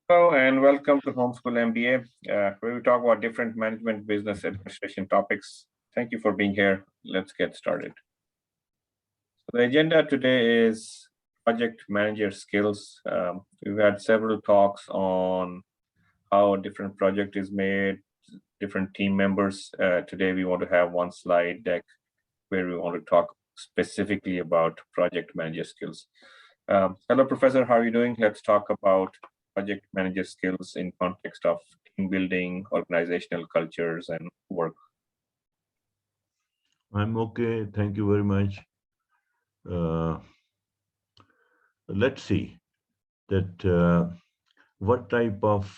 Hello and welcome to Homeschool MBA, where we talk about different management, business, administration topics. Thank you for being here. Let's get started. So the agenda today is project manager skills. We've had several talks on how a different project is made, different team members. Today we want to have one slide deck where we want to talk specifically about project manager skills. Hello, Professor. How are you doing? Let's talk about project manager skills in context of team building, organizational cultures, and work. I'm okay. Thank you very much. Uh, let's see that what type of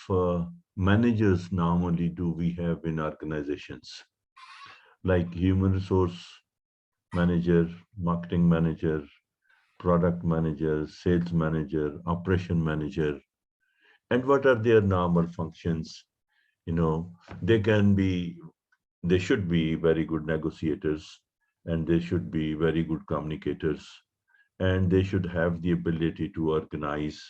managers normally do we have in organizations, like human resource manager, marketing manager, product manager, sales manager, operation manager, and what are their normal functions? You know, they can be, they should be very good negotiators, and they should be very good communicators, and they should have the ability to organize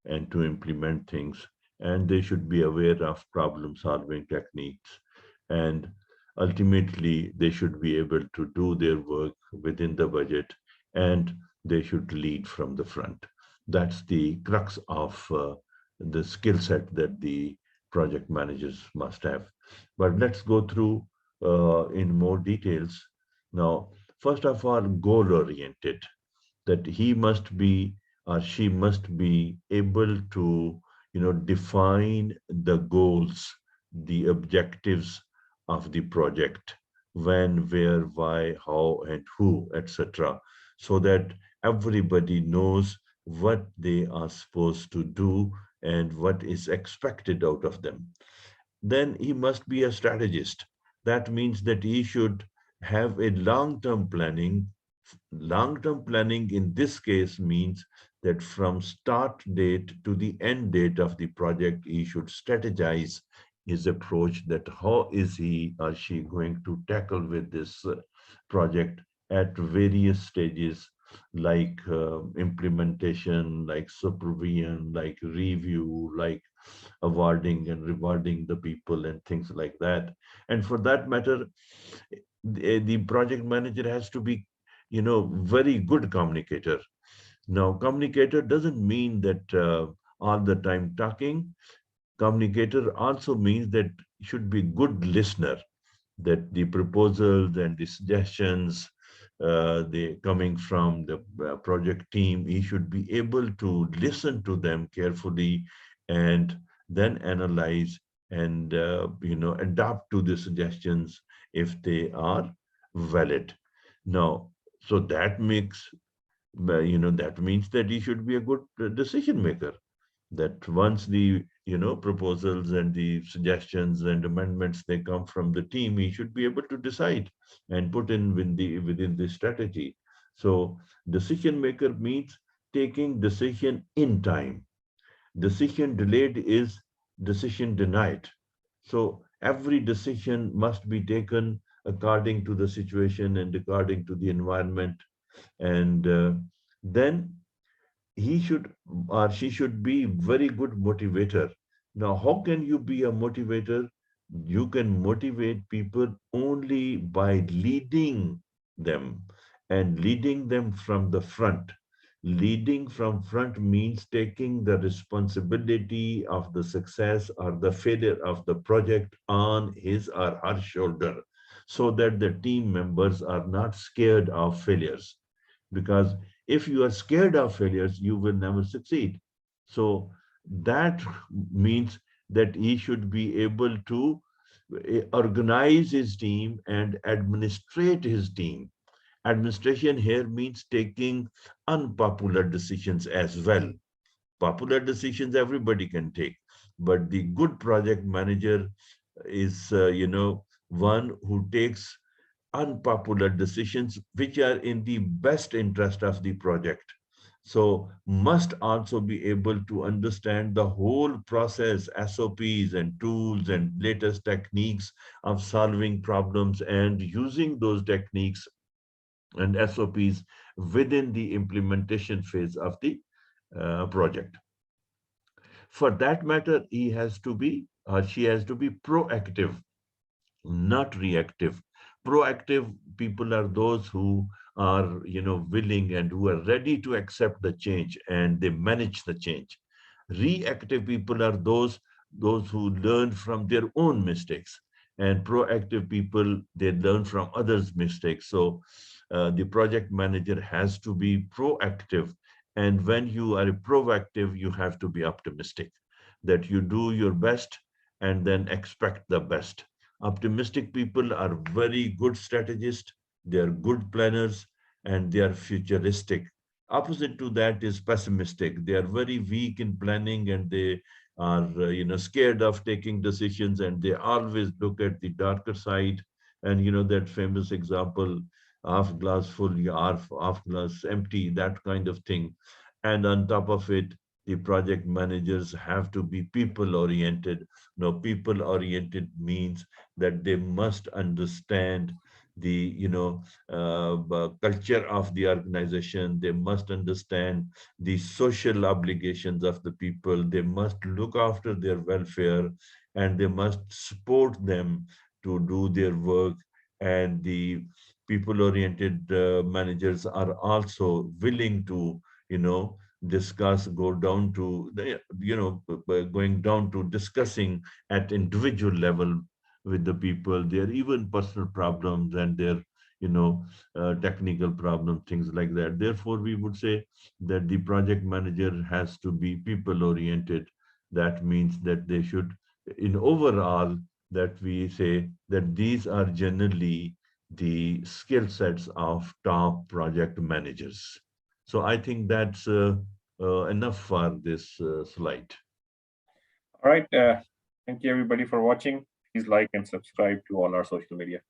and to implement things, and they should be aware of problem solving techniques, and ultimately they should be able to do their work within the budget, and they should lead from the front. That's the crux of the skill set that the project managers must have. But let's go through in more details. Now, first of all, goal oriented, that he must be or she must be able to define the goals, the objectives of the project, when, where, why, how, and who, etc., so that everybody knows what they are supposed to do and what is expected out of them. Then he must be a strategist. That means that he should have a long-term planning. Long-term planning in this case means that from start date to the end date of the project, he should strategize his approach, that how is he or she going to tackle with this project at various stages, like implementation, like supervision, like review, like awarding and rewarding the people and things like that. And for that matter, the project manager has to be, very good communicator. Now, communicator doesn't mean that all the time talking. Communicator also means that should be good listener, that the proposals and the suggestions they coming from the project team, he should be able to listen to them carefully and then analyze and adapt to the suggestions if they are valid. Now, so that makes that means that he should be a good decision maker, that once the proposals and the suggestions and amendments they come from the team, he should be able to decide and put in within the strategy. So decision maker means taking decision in time. Decision delayed is decision denied. So every decision must be taken according to the situation and according to the environment, and then he should or she should be very good motivator. Now, how can you be a motivator? You can motivate people only by leading them, and leading them from the front. Leading from front means taking the responsibility of the success or the failure of the project on his or her shoulder, so that the team members are not scared of failures, because if you are scared of failures, you will never succeed. So that means that he should be able to organize his team and administrate his team. Administration here means taking unpopular decisions as well. Popular decisions everybody can take, but the good project manager is, one who takes unpopular decisions which are in the best interest of the project. So must also be able to understand the whole process, SOPs and tools and latest techniques of solving problems and using those techniques and SOPs within the implementation phase of the project. For that matter, he has to be or she has to be proactive, not reactive. Proactive people are those who are, willing and who are ready to accept the change and they manage the change. Reactive people are those who learn from their own mistakes, and proactive people, they learn from others' mistakes. So the project manager has to be proactive, and when you are proactive, you have to be optimistic that you do your best and then expect the best. Optimistic people are very good strategists, they are good planners, and they are futuristic. Opposite to that is pessimistic. They are very weak in planning, and they are scared of taking decisions, and they always look at the darker side. And that famous example, half glass full, half glass empty, that kind of thing. And on top of it, the project managers have to be people oriented. Now, people oriented means that they must understand the culture of the organization. They must understand the social obligations of the people. They must look after their welfare, and they must support them to do their work. And the people oriented managers are also willing to discuss, go down to going down to discussing at individual level with the people, their even personal problems and their technical problems, things like that. Therefore, we would say that the project manager has to be people oriented. That means that they should, in overall, that we say that these are generally the skill sets of top project managers. So I think that's enough for this slide. All right. Thank you everybody for watching. Please like and subscribe to all our social media.